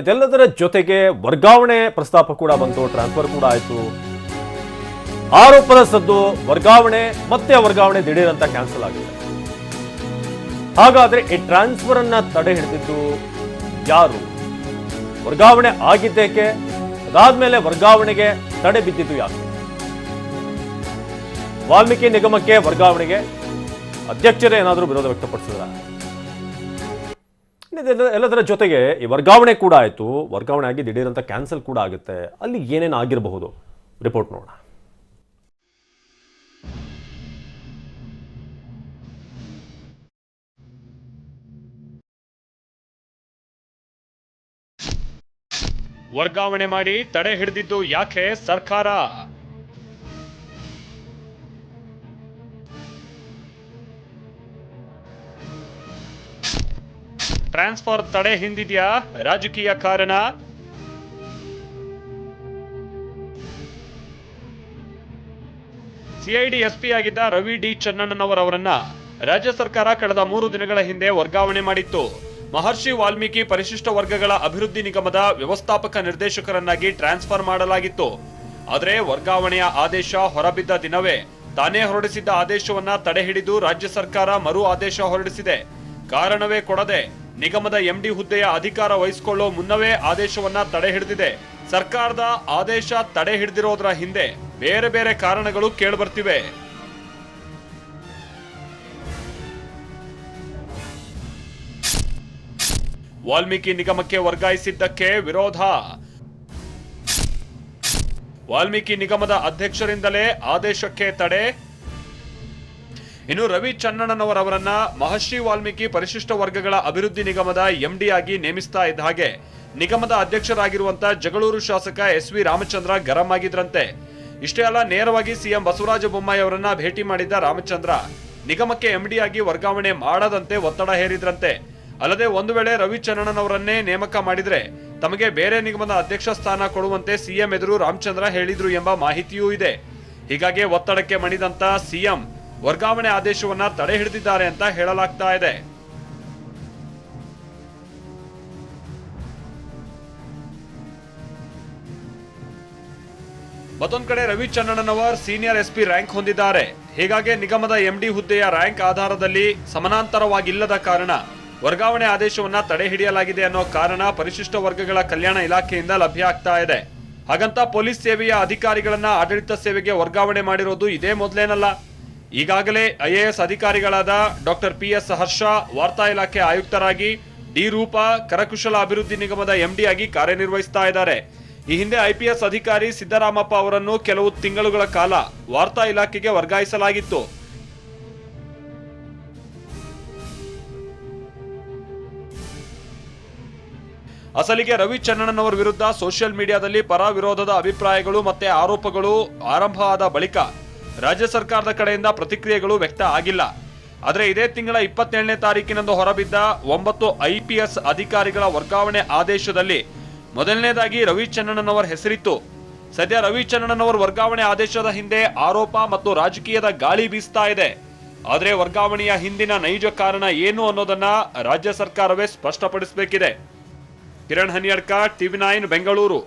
ಇದೆಲ್ಲದರ ಜೊತೆಗೆ ವರ್ಗಾವಣೆ ಪ್ರಸ್ತಾಪ ಕೂಡ ಬಂತು, ಟ್ರಾನ್ಸ್ಫರ್ ಕೂಡ ಆಯಿತು. ಆರೋಪದ ಸದ್ದು, ವರ್ಗಾವಣೆ ದಿಢೀರ್ ಅಂತ ಕ್ಯಾನ್ಸಲ್ ಆಗಿದೆ. ಹಾಗಾದ್ರೆ ಈ ಟ್ರಾನ್ಸ್ಫರ್ ಅನ್ನ ತಡೆ ಹಿಡಿದಿದ್ದು ಯಾರು? ವರ್ಗಾವಣೆ ಆಗಿದ್ದೇಕೆ? ಅದಾದ್ಮೇಲೆ ವರ್ಗಾವಣೆಗೆ ತಡೆ ಬಿದ್ದಿದ್ದು ಯಾಕೆ? ವಾಲ್ಮೀಕಿ ನಿಗಮಕ್ಕೆ ವರ್ಗಾವಣೆಗೆ ಅಧ್ಯಕ್ಷರೇ ಏನಾದರೂ ವಿರೋಧ ವ್ಯಕ್ತಪಡಿಸಿದ್ರ? ಎಲ್ಲದರ ಜೊತೆಗೆ ಈ ವರ್ಗಾವಣೆ ಕೂಡ ಆಯಿತು, ವರ್ಗಾವಣೆ ಆಗಿ ದಿಢೀರ್ ಅಂತ ಕ್ಯಾನ್ಸಲ್ ಕೂಡ ಆಗುತ್ತೆ. ಅಲ್ಲಿ ಏನೇನು ಆಗಿರಬಹುದು ರಿಪೋರ್ಟ್ ನೋಡೋಣ. ವರ್ಗಾವಣೆ ಮಾಡಿ ತಡೆ ಹಿಡಿದಿದ್ದು ಯಾಕೆ ಸರ್ಕಾರ? ಟ್ರಾನ್ಸ್ಫರ್ ತಡೆ ಹಿಂದಿದ್ಯಾ ರಾಜಕೀಯ ಕಾರಣ? ಸಿಐಡಿ ಎಸ್ಪಿ ಆಗಿದ್ದ ರವಿ ಡಿ ಚನ್ನಣ್ಣನವರವರನ್ನ ರಾಜ್ಯ ಸರ್ಕಾರ ಕಳೆದ 3 ದಿನಗಳ ಹಿಂದೆ ವರ್ಗಾವಣೆ ಮಾಡಿತ್ತು. ಮಹರ್ಷಿ ವಾಲ್ಮೀಕಿ ಪರಿಶಿಷ್ಟ ವರ್ಗಗಳ ಅಭಿವೃದ್ಧಿ ನಿಗಮದ ವ್ಯವಸ್ಥಾಪಕ ನಿರ್ದೇಶಕರನ್ನಾಗಿ ಟ್ರಾನ್ಸ್ಫರ್ ಮಾಡಲಾಗಿತ್ತು. ಆದರೆ ವರ್ಗಾವಣೆಯ ಆದೇಶ ಹೊರಬಿದ್ದ ದಿನವೇ ತಾನೇ ಹೊರಡಿಸಿದ್ದ ಆದೇಶವನ್ನ ತಡೆ ಹಿಡಿದು ರಾಜ್ಯ ಸರ್ಕಾರ ಮರು ಆದೇಶ ಹೊರಡಿಸಿದೆ. ಕಾರಣವೇ ಕೊಡದೆ ನಿಗಮದ ಎಂಡಿ ಹುದ್ದೆಯ ಅಧಿಕಾರ ವಹಿಸಿಕೊಳ್ಳೋ ಮುನ್ನವೇ ಆದೇಶವನ್ನ ತಡೆ ಹಿಡಿದಿದೆ. ಸರ್ಕಾರದ ಆದೇಶ ತಡೆ ಹಿಡಿದಿರೋದ್ರ ಹಿಂದೆ ಬೇರೆ ಬೇರೆ ಕಾರಣಗಳು ಕೇಳಿಬರ್ತಿವೆ. ವಾಲ್ಮೀಕಿ ನಿಗಮಕ್ಕೆ ವರ್ಗಾಯಿಸಿದ್ದಕ್ಕೆ ವಿರೋಧ. ವಾಲ್ಮೀಕಿ ನಿಗಮದ ಅಧ್ಯಕ್ಷರಿಂದಲೇ ಆದೇಶಕ್ಕೆ ತಡೆ. ಇನ್ನು ರವಿ ಚನ್ನಣ್ಣನವರವರನ್ನ ಮಹರ್ಷಿ ವಾಲ್ಮೀಕಿ ಪರಿಶಿಷ್ಟ ವರ್ಗಗಳ ಅಭಿವೃದ್ಧಿ ನಿಗಮದ ಎಂಡಿ ಆಗಿ ನೇಮಿಸ್ತಾ ಇದ್ದ ಹಾಗೆ ನಿಗಮದ ಅಧ್ಯಕ್ಷರಾಗಿರುವಂತ ಜಗಳೂರು ಶಾಸಕ ಎಸ್.ವಿ. ರಾಮಚಂದ್ರ ಗರಂ ಆಗಿದ್ರಂತೆ. ಇಷ್ಟೇ ಅಲ್ಲ, ನೇರವಾಗಿ ಸಿಎಂ ಬಸವರಾಜ ಬೊಮ್ಮಾಯಿ ಅವರನ್ನ ಭೇಟಿ ಮಾಡಿದ್ದ ರಾಮಚಂದ್ರ ನಿಗಮಕ್ಕೆ ಎಂಡಿ ಆಗಿ ವರ್ಗಾವಣೆ ಮಾಡದಂತೆ ಒತ್ತಡ ಹೇರಿದ್ರಂತೆ. ಅಲ್ಲದೆ ಒಂದು ವೇಳೆ ರವಿ ಚನ್ನಣ್ಣನವರನ್ನೇ ನೇಮಕ ಮಾಡಿದ್ರೆ ತಮಗೆ ಬೇರೆ ನಿಗಮದ ಅಧ್ಯಕ್ಷ ಸ್ಥಾನ ಕೊಡುವಂತೆ ಸಿಎಂ ಎದುರು ರಾಮಚಂದ್ರ ಹೇಳಿದ್ರು ಎಂಬ ಮಾಹಿತಿಯೂ ಇದೆ. ಹೀಗಾಗಿ ಒತ್ತಡಕ್ಕೆ ಮಣಿದಂತ ಸಿಎಂ ವರ್ಗಾವಣೆ ಆದೇಶವನ್ನ ತಡೆ ಹಿಡಿದಿದ್ದಾರೆ ಅಂತ ಹೇಳಲಾಗ್ತಾ ಇದೆ. ಮತ್ತೊಂದ್ ಕಡೆ Ravi Channannavar senior SP rank ಹೊಂದಿದ್ದಾರೆ. ಹೀಗಾಗಿ ನಿಗಮದ ಎಂಡಿ ಹುದ್ದೆಯ ರ್ಯಾಂಕ್ ಆಧಾರದಲ್ಲಿ ಸಮಾನಾಂತರವಾಗಿಲ್ಲದ ಕಾರಣ ವರ್ಗಾವಣೆ ಆದೇಶವನ್ನ ತಡೆ ಹಿಡಿಯಲಾಗಿದೆ ಅನ್ನೋ ಕಾರಣ ಪರಿಶಿಷ್ಟ ವರ್ಗಗಳ ಕಲ್ಯಾಣ ಇಲಾಖೆಯಿಂದ ಲಭ್ಯ ಆಗ್ತಾ ಇದೆ. ಹಾಗಂತ ಪೊಲೀಸ್ ಸೇವೆಯ ಅಧಿಕಾರಿಗಳನ್ನ ಆಡಳಿತ ಸೇವೆಗೆ ವರ್ಗಾವಣೆ ಮಾಡಿರೋದು ಇದೇ ಮೊದಲೇನಲ್ಲ. ಈಗಾಗಲೇ ಐಎಎಸ್ ಅಧಿಕಾರಿಗಳಾದ ಡಾಕ್ಟರ್ ಪಿಎಸ್ ಹರ್ಷ ವಾರ್ತಾ ಇಲಾಖೆ ಆಯುಕ್ತರಾಗಿ, ಡಿ ರೂಪಾ ಕರಕುಶಲ ಅಭಿವೃದ್ಧಿ ನಿಗಮದ ಎಂಡಿ ಆಗಿ ಕಾರ್ಯನಿರ್ವಹಿಸ್ತಾ ಇದ್ದಾರೆ. ಈ ಹಿಂದೆ ಐಪಿಎಸ್ ಅಧಿಕಾರಿ ಸಿದ್ದರಾಮಪ್ಪ ಅವರನ್ನು ಕೆಲವು ತಿಂಗಳುಗಳ ಕಾಲ ವಾರ್ತಾ ಇಲಾಖೆಗೆ ವರ್ಗಾಯಿಸಲಾಗಿತ್ತು. ಅಸಲಿಗೆ ರವಿ ಚನ್ನಣ್ಣನವರ ವಿರುದ್ಧ ಸೋಷಿಯಲ್ ಮೀಡಿಯಾದಲ್ಲಿ ಪರ ವಿರೋಧದ ಅಭಿಪ್ರಾಯಗಳು ಮತ್ತೆ ಆರೋಪಗಳು ಆರಂಭ ಆದ ಬಳಿಕ ರಾಜ್ಯ ಸರ್ಕಾರದ ಕಡೆಯಿಂದ ಪ್ರತಿಕ್ರಿಯೆಗಳು ವ್ಯಕ್ತ ಆಗಿಲ್ಲ. ಆದರೆ ಇದೇ ತಿಂಗಳ 27ನೇ ತಾರೀಕಿನಂದು ಹೊರಬಿದ್ದ 9 ಐಪಿಎಸ್ ಅಧಿಕಾರಿಗಳ ವರ್ಗಾವಣೆ ಆದೇಶದಲ್ಲಿ ಮೊದಲನೇದಾಗಿ ರವಿ ಚನ್ನಣ್ಣನವರ ಹೆಸರಿತ್ತು. ಸದ್ಯ ರವಿ ಚನ್ನಣ್ಣನವರ ವರ್ಗಾವಣೆ ಆದೇಶದ ಹಿಂದೆ ಆರೋಪ ಮತ್ತು ರಾಜಕೀಯದ ಗಾಳಿ ಬೀಸ್ತಾ ಇದೆ. ಆದರೆ ವರ್ಗಾವಣೆಯ ಹಿಂದಿನ ನೈಜ ಕಾರಣ ಏನು ಅನ್ನೋದನ್ನ ರಾಜ್ಯ ಸರ್ಕಾರವೇ ಸ್ಪಷ್ಟಪಡಿಸಬೇಕಿದೆ. ಕಿರಣ್ ಹನಿಯಡ್ಕ, ಟಿವಿ9 ಬೆಂಗಳೂರು.